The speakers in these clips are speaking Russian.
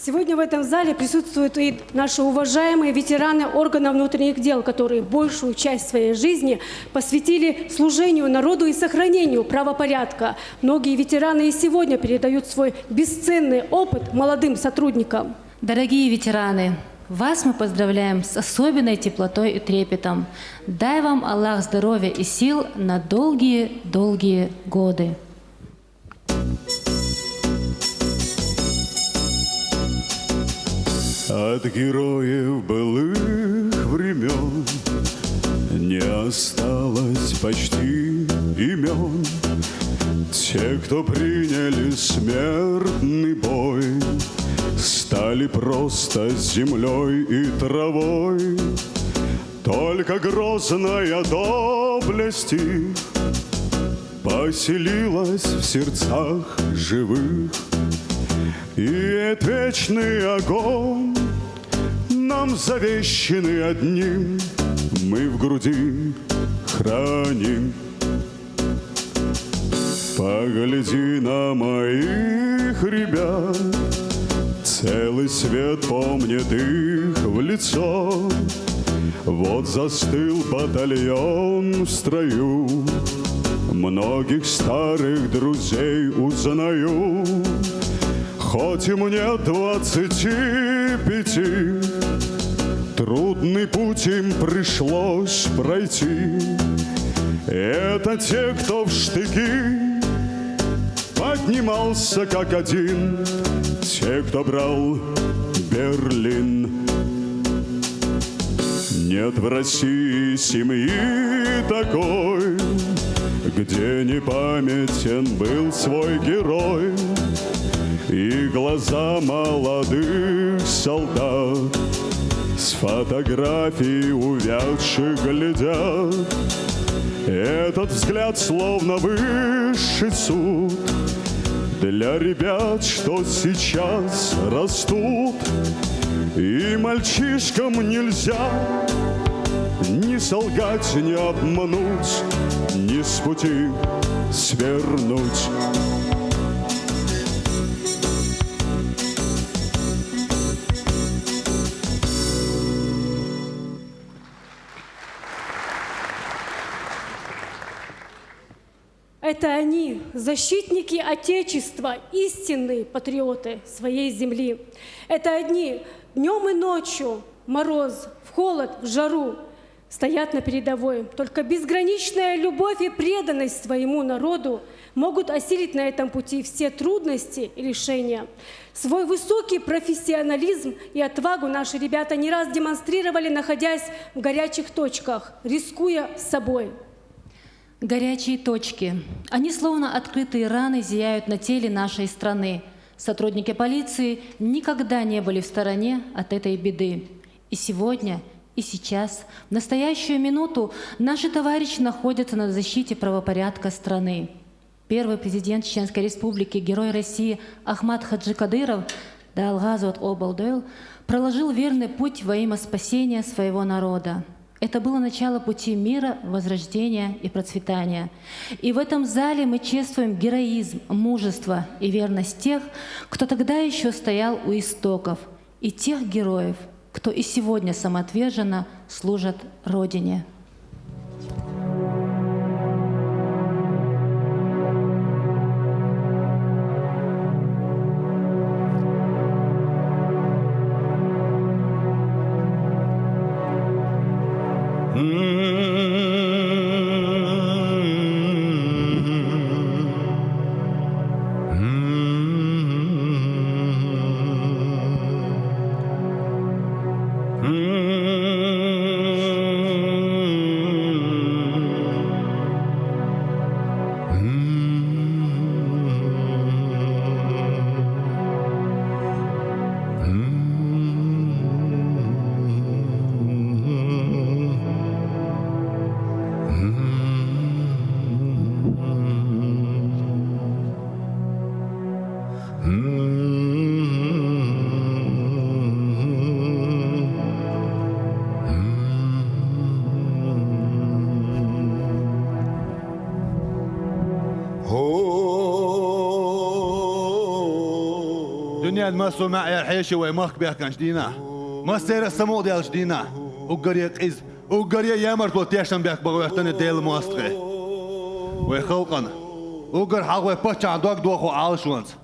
Сегодня в этом зале присутствуют и наши уважаемые ветераны органов внутренних дел, которые большую часть своей жизни посвятили служению народу и сохранению правопорядка. Многие ветераны и сегодня передают свой бесценный опыт молодым сотрудникам. Дорогие ветераны, вас мы поздравляем с особенной теплотой и трепетом. Дай вам Аллах здоровья и сил на долгие-долгие годы. От героев былых времен не осталось почти имен. Те, кто приняли смертный бой, стали просто землей и травой. Только грозная доблесть их поселилась в сердцах живых. И этот вечный огонь нам завещанный одним, мы в груди храним. Погляди на моих ребят, целый свет помнит их в лицо. Вот застыл батальон в строю, многих старых друзей узнаю. Хоть им нет 25, трудный путь им пришлось пройти. Это те, кто в штыки поднимался как один, те, кто брал Берлин. Нет в России семьи такой, где не памятен был свой герой. И глаза молодых солдат с фотографий увядших глядят. Этот взгляд словно высший суд для ребят, что сейчас растут. И мальчишкам нельзя ни солгать, ни обмануть, ни с пути свернуть. Это они, защитники Отечества, истинные патриоты своей земли. Это они днем и ночью, мороз, в холод, в жару, стоят на передовой. Только безграничная любовь и преданность своему народу могут осилить на этом пути все трудности и лишения. Свой высокий профессионализм и отвагу наши ребята не раз демонстрировали, находясь в горячих точках, рискуя собой. Горячие точки. Они словно открытые раны зияют на теле нашей страны. Сотрудники полиции никогда не были в стороне от этой беды. И сегодня, и сейчас, в настоящую минуту, наши товарищи находятся на защите правопорядка страны. Первый президент Чеченской Республики, герой России Ахмад Хаджи Кадыров, да Алгазот Обалдойл, проложил верный путь во имя спасения своего народа. Это было начало пути мира, возрождения и процветания. И в этом зале мы чествуем героизм, мужество и верность тех, кто тогда еще стоял у истоков, и тех героев, кто и сегодня самоотверженно служат Родине. دنيا المسو معي الحيشة ويمخ بها كان جدينا ما سير السمو ديال جدينا وقريق إز وقريق يامر بوتيشن بيك بغويتن الديل مواسطة ويخلقنا وقر حقوي بطش عن دوك دوخو عالشونس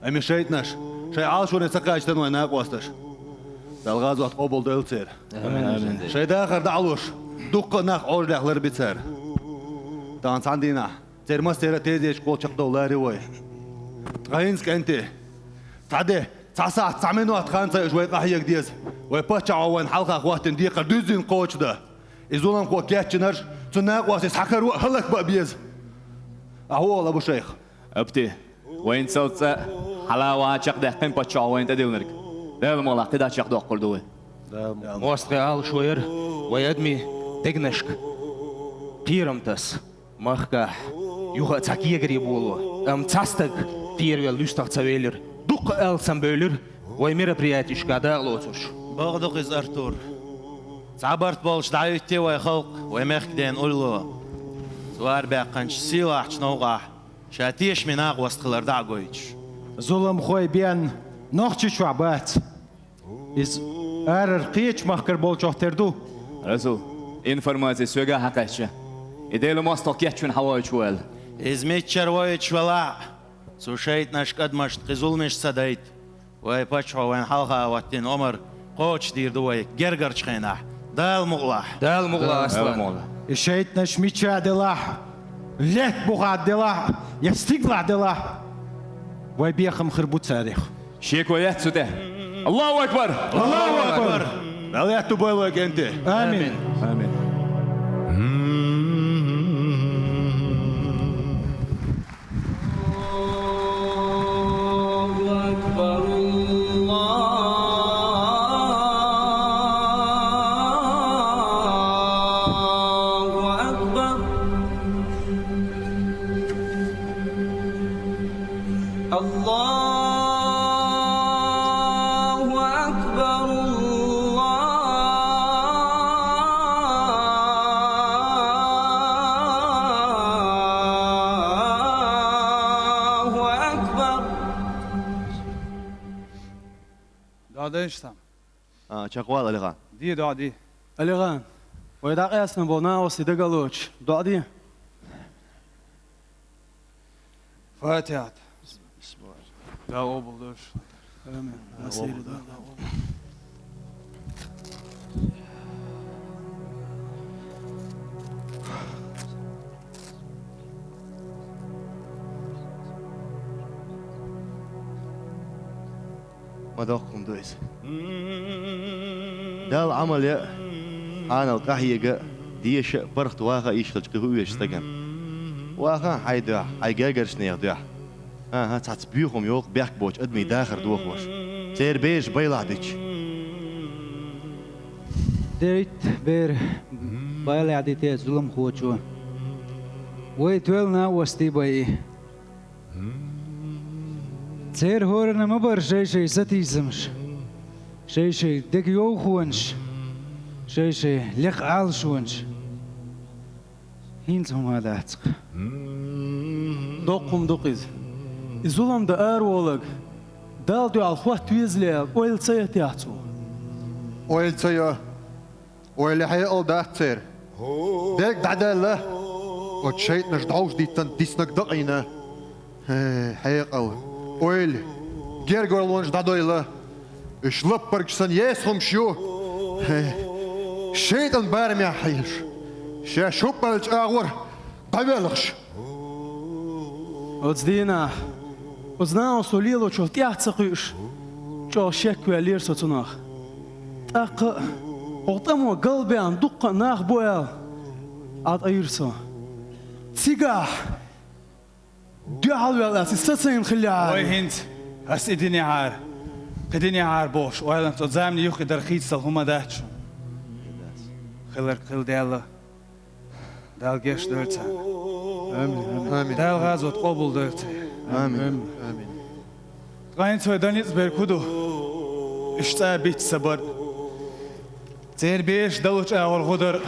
أمي شيتناش شي عالشون يسقاجتن ويناق واستش دالغازو قبل ديل سير شي داخر دعلوش دوق ناق عور داخل بيتسير دانس عندنا سير ما سير تيزيش قول شق دولاري وي تغينسك انت تعدي تسعة 9 minūtes خانسة شوي قحية جديز ويبتشع وين حلقة أخواتن دقيقة دوزين قوتش ده إزولهم قوة كاتشنرش تناق واسي سحكر هلك بقى بيز أهو أبو شيخ أبتي وين صوت حلاوة شق ده قيم بتشع وين تديونك ده المولا قدا شق ده قردوه موستقال شوير ويدمي تجنشك قيرمتس مخكح يوغا تاكيه гриболу تاستك قير لوستак цавелер дук элсам бөлөр ой мероприятийшка дагылочуш بغدق إز أرتور تعبرت بولش دعيتي ويخلق ويمخدين أولو سوار باقنش سيواح شنوغاح شاتيش من أغوست خلر دعقويتش ظلم خوي بيان نخشي شعبات إز قيتش مخكر بولشوهتردو رسو информация سوغا حقاشة إديلو ماستوك يحشون حواي شوال إز ميتشر ويتش ولا سوشيت ناش قدمشت قزول مش سدايت ويبتشعو وين حلقة واتين عمر قوتش دير دوي جرجر شخيناح دال مغلاح دال مغلا أصلا الشيط نشميتش عدلاح لك بوغ عدلاح يستيقلع عدلاح ويبيخم خربوت تاريخ شيك ويحتسو ده الله أكبر الله أكبر لا يتبويلك أنت آمين آمين دادشتم شقوال ألغان دي دادي ألغان ويداق ياسنا بونا وسيدة قلوش دعدي فاتحة لا أبو دوش آمين نسير دا ما دوقكم دويس دال عمل يا أنا القحية ديش برخت واقع يشتغل كهويش تجن واقع حيدا حيجاجرش نيرديح ها تعتبيهم يوق بيحك بوش أدمي داخل دوخوش سير بيش بيلع ديش ديت بير بايلع ديتي ظلم خوچو ويتولنا وستي باي سير هورنا مبر شي ستيزمش شي دك يوخونش شي لق عالشونش هينتهم هذا عتق دوقهم دوقيز إزولم دا أرولك دال دو عالخوات تويزلي ويل سيت يحتو ويل سيا ويل حيقل داتسير ديك دعدالة وتشيت نجدعوش دي تنديسنك دقينا حيقل ويل جيرجور لونج دعدويلة شلبرك سن يسهم شو شيطان بارم يا حيش شا شوبالج أغور قبلخش Оцдина. Ознao солило, че тях цъкуш. Че шекуя лир соцунах. Така. Отамо гълбян дука нах боял. Ад айрсо. Цига. دعوا يا سيستسين خليها وي هند هس اديني عار قديني عار بوش ولا تزامني يخ درخيت هما داتش خلر قل ديالا دال جيش درتا آمين آمين دال غازو تقبل درتا آمين آمين غاين سوى دانيت بيركودو اشتا بيت سبر تير بيش دلوش اول غدر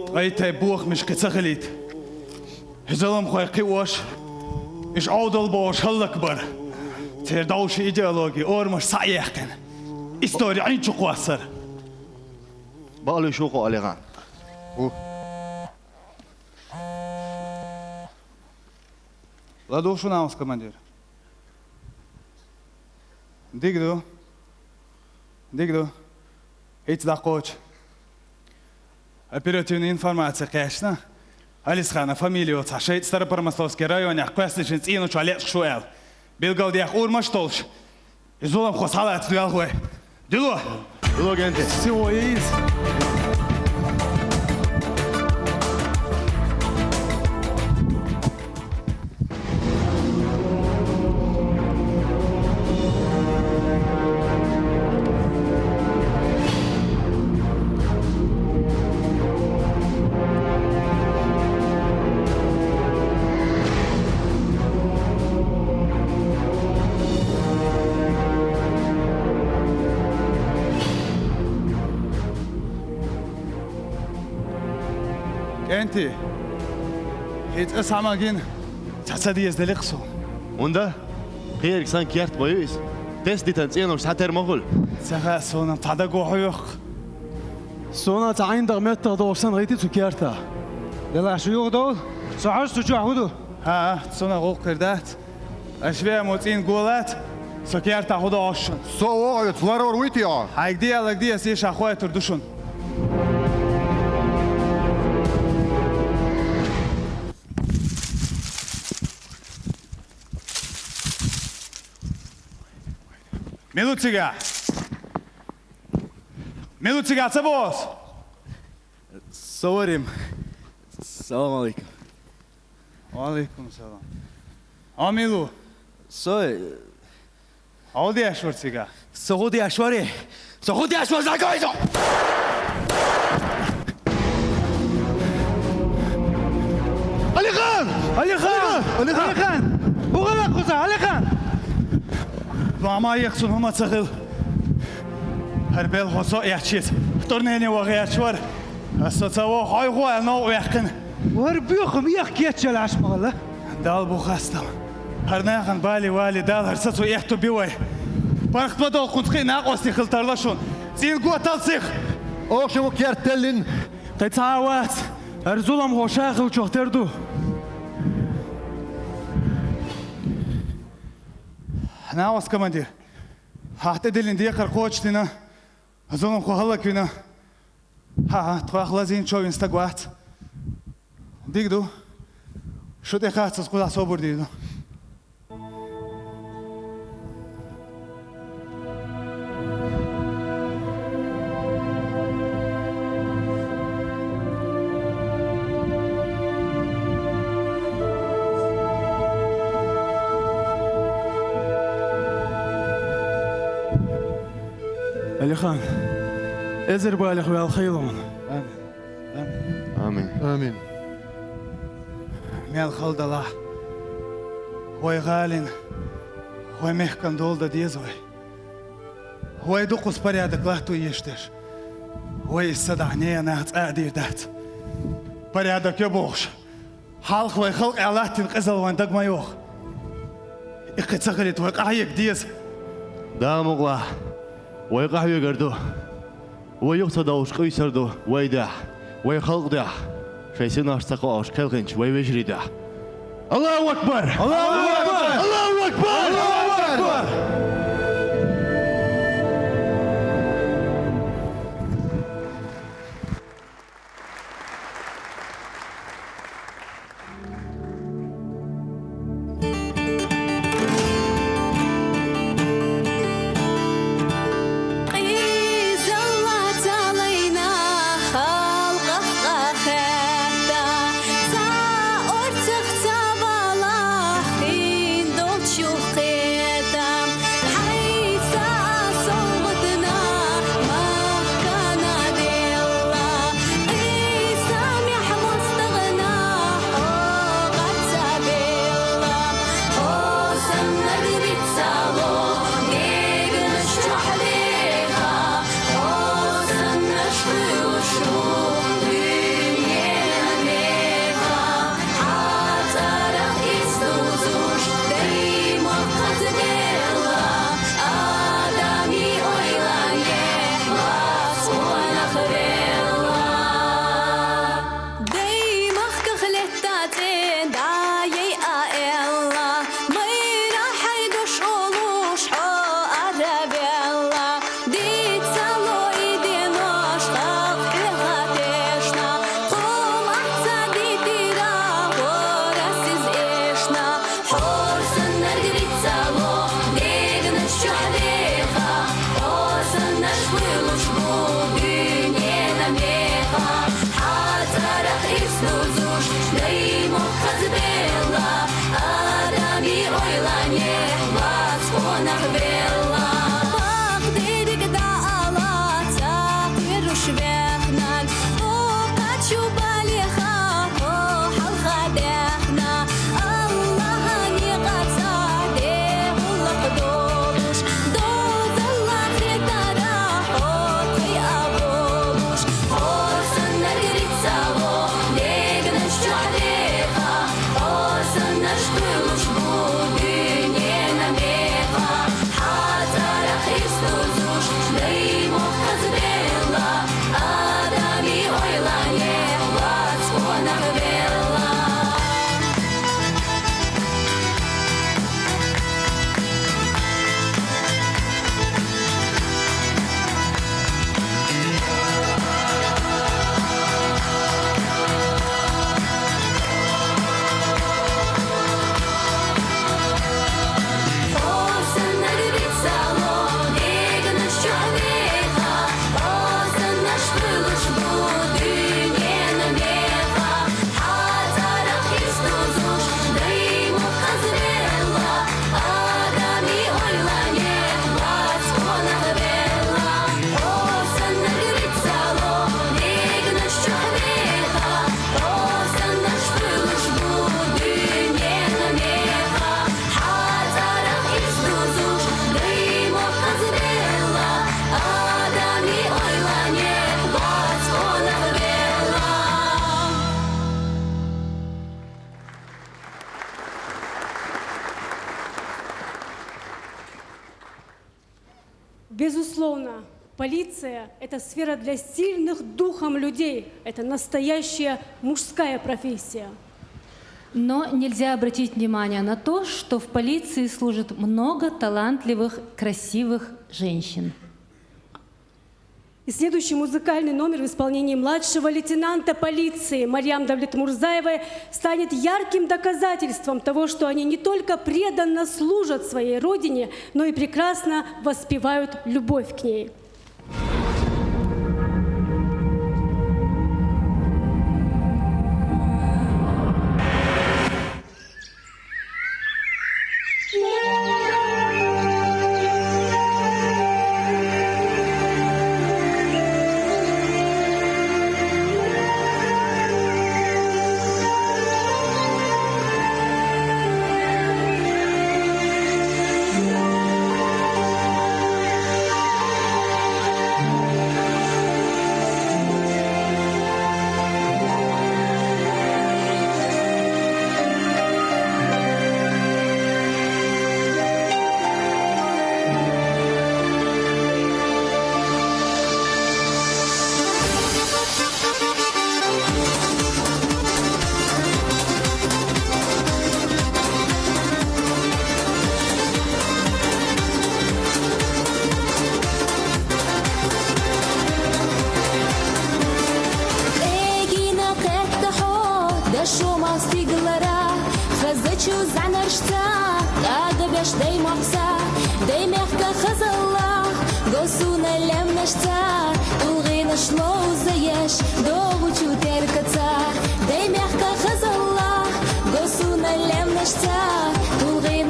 غايتاي بوخ مش كتسخليت هزلم خوي قوش إيش عود البوش هالأكبر تردوش إيديولوجي أورمش سايحكن إستوري عين شو قواسر بقالي شو قو أليغان لا دوشو نامس командир Дигду Эти дакоч Оперативная информация, конечно. Алисхана, фамилию Цашейт, Старопромысловский район, Квестичен, Инуч, Олег Шуэл. Белгавдиях Урмаш Толш. Изулам Хосала отстуял хуй. Дило! Дило, генте. Всего из. Энти. Хит эсамагин. Цацадиес делексо. Унда? Херик сан киарт боюис. Тести танциянуш сатер могул. Саха сона тадаго хуйох. Сона تعين دغمت دوشان غيتي سكيرتا. يلا شو يغدو؟ صحص شو عهودو؟ ها سона غوق كردات. أشبه موتين قولات. سكيرتا هودا أشون. صوغ يتفلرور ويتيا. هايك دي سيش أخوي تردوشون. Минутига, цебос! Сорим. Салам алейкум. Алейкум салам. Амилу. Сой. Ауди ашварцига. Согоди ашвари. Согоди ашвар закойзо. Алихан! Угала куза, Алихан! Мама يخصون هما تغل هربل خصو يحشيت تورنيني وغيرشور استوى هاي هو نو يحكن وربيخم يحكيت شل عشمالة دال بو خاستم هرناخن بالي والي دال هرساتو يحتو بيوي برخت بدو خنسقي ناقوستي خلترلاشون زين قوة تلسيخ اوشمو كيرتلين تتعاوات ارزولم هوشاخ وشوختردو ناقوس كماندير هاتدلين ديقر قوچتنا زونم خو هلكوينا ها تخلازين شوين استقوات ديقدو شو دخاتس قدا صبر ديدو Алихан, ازر بالغ والخيلون. آمين. آمين. ميال خلد الله. هو غالين. هو مهكم دول دا ديزوي. هو يدقس بريادك لهتو يشتش. هو يستدعني نهت أدير دات. بريادك يبوش. حالك ويخلق علاتين قزل واندق ما يوخ. اقتصغلت وقعيك ديز. دام الله. ويقع يقردو ويقصد أوش قيسردو ويدا ويخلق دا شيسين أرستقو أوش كالغنش ويوجري دا الله أكبر الله أكبر الله أكبر الله أكبر Безусловно, полиция – это сфера для сильных духом людей. Это настоящая мужская профессия. Но нельзя обратить внимание на то, что в полиции служит много талантливых, красивых женщин. И следующий музыкальный номер в исполнении младшего лейтенанта полиции Марьям Давлетмурзаевой станет ярким доказательством того, что они не только преданно служат своей родине, но и прекрасно воспевают любовь к ней.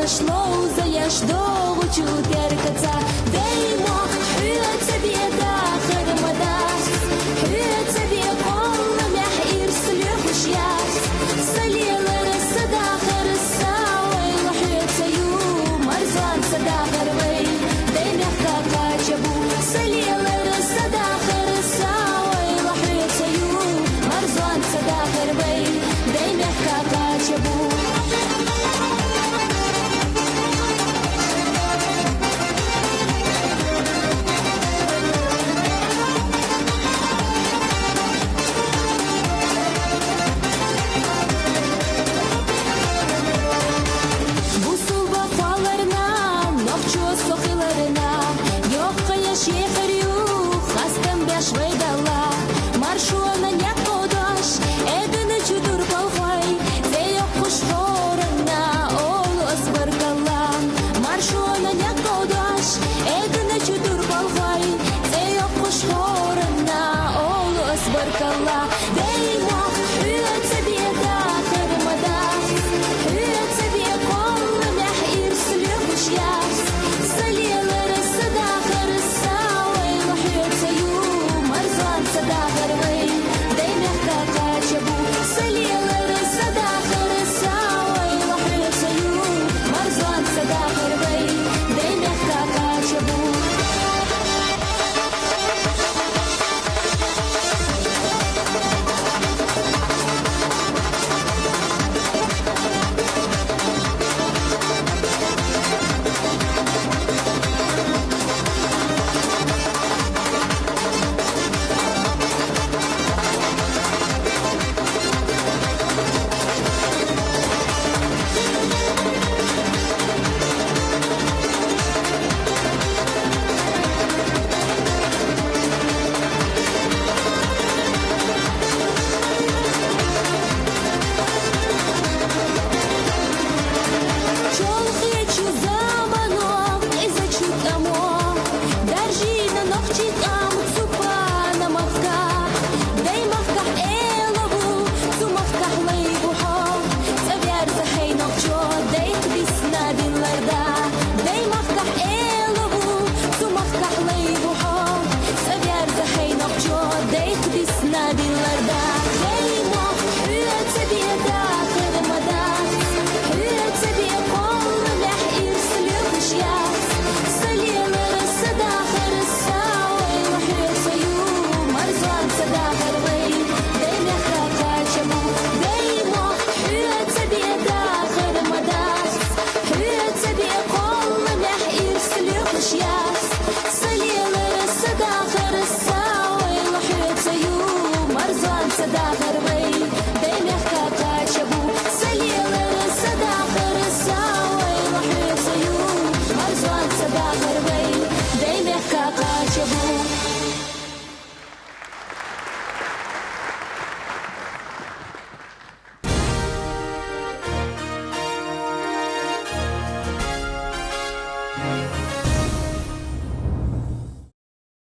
Шло за яш до